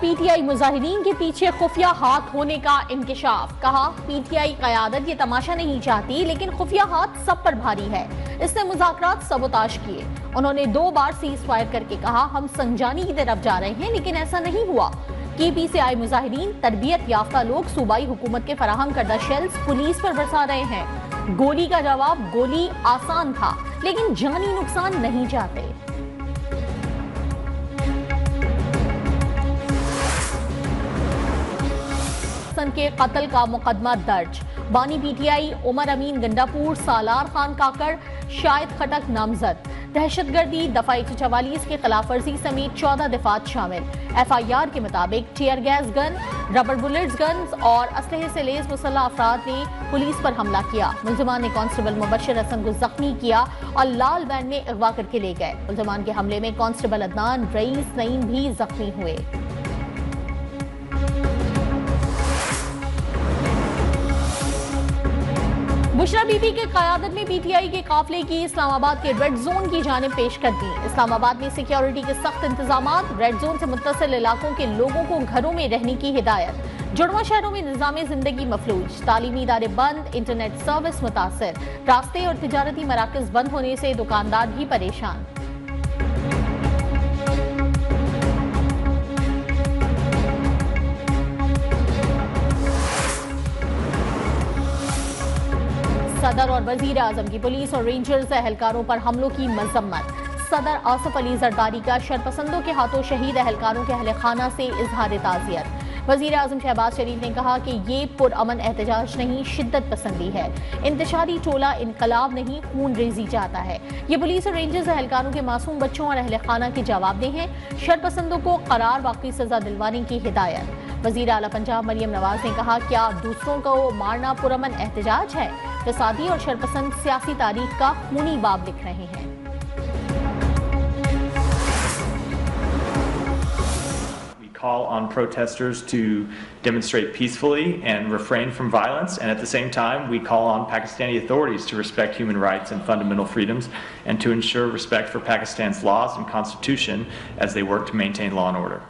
P T I مظاہرین کے پیچھے خفیہ ہاتھ ہونے کا انکشاف. کہا پی ٹی آئی قیادت یہ تماشا نہیں چاہتی لیکن خفیہ ہاتھ سب پر بھاری ہے. اس نے مذاکرات سبوتاژ کیے. انہوں نے 2 بار سیز فائر کر کے کہا ہم سنجانی کی طرف جا رہے ہیں لیکن ایسا نہیں ہوا. کے پی سے آئے مظاہرین تربیت یافتہ لوگ صوبائی حکومت کے فراہم کردہ شیلز پولیس پر برسا رہے ہیں. گولی کا جواب گولی آسان تھا لیکن جانی نقصان نہیں چاہتے. کے قتل کا مقدمہ درج. بانی پی ٹی آئی عمر امین گنڈاپور، سالار خان کاکڑ، شاہد خٹک نامزد. دہشت گردی دفعہ 144 کے خلاف ورزی سمیت 14 دفعات شامل. ایف آئی آر کے مطابق ٹیئر گیس گن، ربر بلٹس گنز اور اسلحے سے لیس مسلح افراد نے پولیس پر حملہ کیا. ملزمان نے کانسٹیبل مبشر حسن کو زخمی کیا اور لال وین میں اغوا کر کے لے گئے. ملزمان کے حملے میں کانسٹیبل عدنان رئیس نعیم بھی زخمی ہوئے. بشرا بی بی کے قیادت میں پی ٹی آئی کے قافلے کی اسلام آباد کے ریڈ زون کی جانب پیش کرتی. اسلام آباد میں سیکیورٹی کے سخت انتظامات. ریڈ زون سے متصل علاقوں کے لوگوں کو گھروں میں رہنے کی ہدایت. جڑواں شہروں میں نظام زندگی مفلوج. تعلیمی ادارے بند، انٹرنیٹ سروس متاثر. راستے اور تجارتی مراکز بند ہونے سے دکاندار بھی پریشان. صدر اور وزیر اعظم کی پولیس اور رینجرز اہلکاروں پر حملوں کی مذمت. صدر آصف علی زرداری کا شرپسندوں کے ہاتھوں شہید اہلکاروں کے اہل خانہ سے اظہار تعزیت. وزیر اعظم شہباز شریف نے کہا کہ یہ پرامن احتجاج نہیں، شدت پسندی ہے. انتشاری ٹولہ انقلاب نہیں، خون ریزی چاہتا ہے. یہ پولیس اور رینجرز اہلکاروں کے معصوم بچوں اور اہل خانہ کی جواب دہ ہیں. شرپسندوں کو قرار واقعی سزا دلوانے کی ہدایت. وزیر اعلیٰ پنجاب مریم نواز نے کہا کیا دوسروں کو مارنا پرامن احتجاج ہے؟ فسادی اور شرپسند سیاسی تاریخ کا خونی باب لکھ رہے ہیں. We call on protesters to demonstrate peacefully and refrain from violence, and at the same time we call on Pakistani authorities to respect human rights and fundamental freedoms and to ensure respect for Pakistan's laws and constitution as they work to maintain law and order.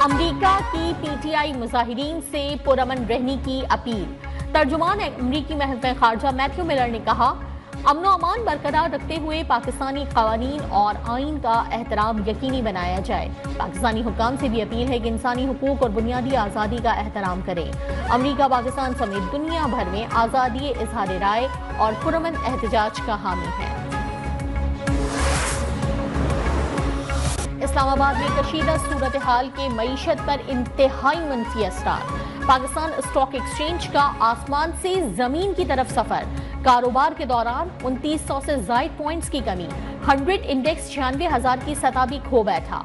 امریکہ کی P T I مظاہرین سے پرامن رہنے کی appeal. ترجمان امریکی محکمہ خارجہ میتھیو ملر نے کہا امن و امان برقرار رکھتے ہوئے پاکستانی قوانین اور آئین کا احترام یقینی بنایا جائے. پاکستانی حکام سے بھی اپیل ہے کہ انسانی حقوق اور بنیادی آزادی کا احترام کریں. امریکہ پاکستان سمیت دنیا بھر میں آزادی اظہار رائے اور پرامن احتجاج کا حامی ہے. اسلام آباد میں کشیدہ صورتحال کے معیشت پر انتہائی منفی اثرات. پاکستان اسٹاک ایکسچینج کا آسمان سے زمین کی طرف سفر. کاروبار کے دوران 2900 سے زائد پوائنٹس کی کمی. 100 انڈیکس 96,000 کی سطح بھی کھو بیٹھا.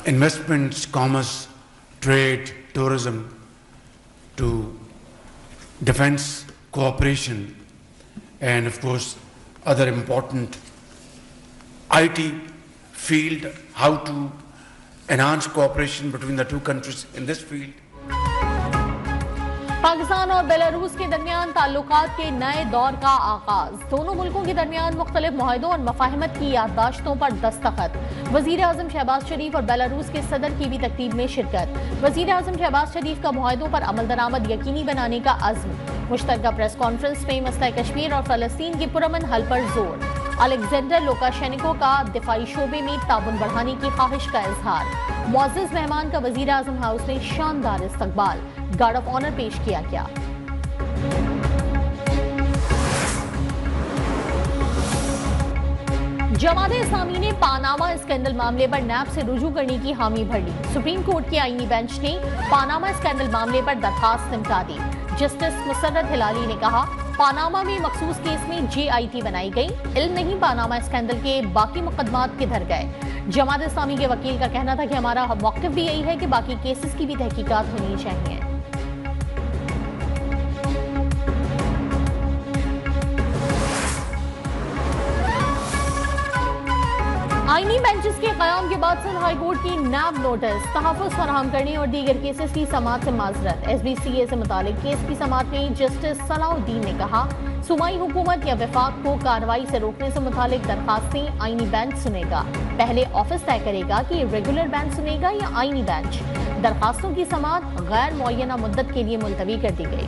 Investments, commerce, trade, tourism, to defense cooperation, and of course other important IT field, how to enhance cooperation between the two countries in this field. Pakistan اور بیلاروس کے درمیان تعلقات کے نئے دور کا آغاز. دونوں ملکوں کے درمیان مختلف معاہدوں اور مفاہمت کی یادداشتوں پر دستخط. وزیر اعظم شہباز شریف اور بیلاروس کے صدر کی بھی تقریب میں شرکت. وزیر اعظم شہباز شریف کا معاہدوں پر عمل درآمد یقینی بنانے کا عزم. مشترکہ پریس کانفرنس میں مسئلہ کشمیر اور فلسطین کے پرامن حل پر زور. الیگزینڈر لوکاشینکو کا دفاعی شعبے میں تعاون بڑھانے کی خواہش کا اظہار. معزز مہمان کا وزیر اعظم ہاؤس نے شاندار استقبال. گارڈ آف آنر پیش کیا گیا. جماعت اسلامی نے پاناما اسکینڈل معاملے پر نیب سے رجوع کرنے کی حامی بھر لی. سپریم کورٹ کے آئینی بینچ نے پاناما اسکینڈل معاملے پر درخواست نمٹا دی. جسٹس مسرت ہلالی نے کہا پاناما میں مخصوص کیس میں جے آئی ٹی بنائی گئی. علم نہیں پاناما اسکینڈل کے باقی مقدمات کدھر گئے. جماعت اسلامی کے وکیل کا کہنا تھا کہ ہمارا موقف بھی یہی ہے کہ باقی کیسز کی بھی تحقیقات ہونی چاہیے. آئینی بینچز کے قیام کے بعد سندھ ہائی کورٹ کی نیب نوٹس تحفظ فراہم کرنے اور دیگر کیسز کی سماعت سے معذرت. ایس بی سی اے سے متعلق کیس کی سماعت میں جسٹس صلاح الدین نے کہا صوبائی حکومت یا وفاق کو کارروائی سے روکنے سے متعلق درخواستیں آئینی بینچ سنے گا. پہلے آفس طے کرے گا کہ یہ ریگولر بینچ سنے گا یا آئینی بینچ. درخواستوں کی سماعت غیر معینہ مدت کے لیے ملتوی کر دی گئی.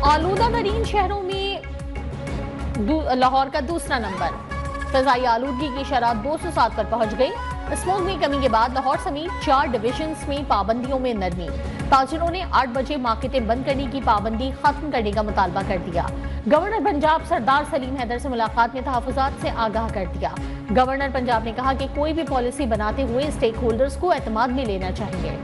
آلودہ ترین شہروں میں لاہور کا دوسرا نمبر. فضائی آلودگی کی شرح 207 پر پہنچ گئی. اسموگ میں کمی کے بعد لاہور سمیت 4 ڈویژنز میں پابندیوں میں نرمی. تاجروں نے 8 بجے مارکیٹیں بند کرنے کی پابندی ختم کرنے کا مطالبہ کر دیا. گورنر پنجاب سردار سلیم حیدر سے ملاقات میں تحفظات سے آگاہ کر دیا. گورنر پنجاب نے کہا کہ کوئی بھی پالیسی بناتے ہوئے اسٹیک ہولڈرز کو اعتماد میں لینا چاہیے.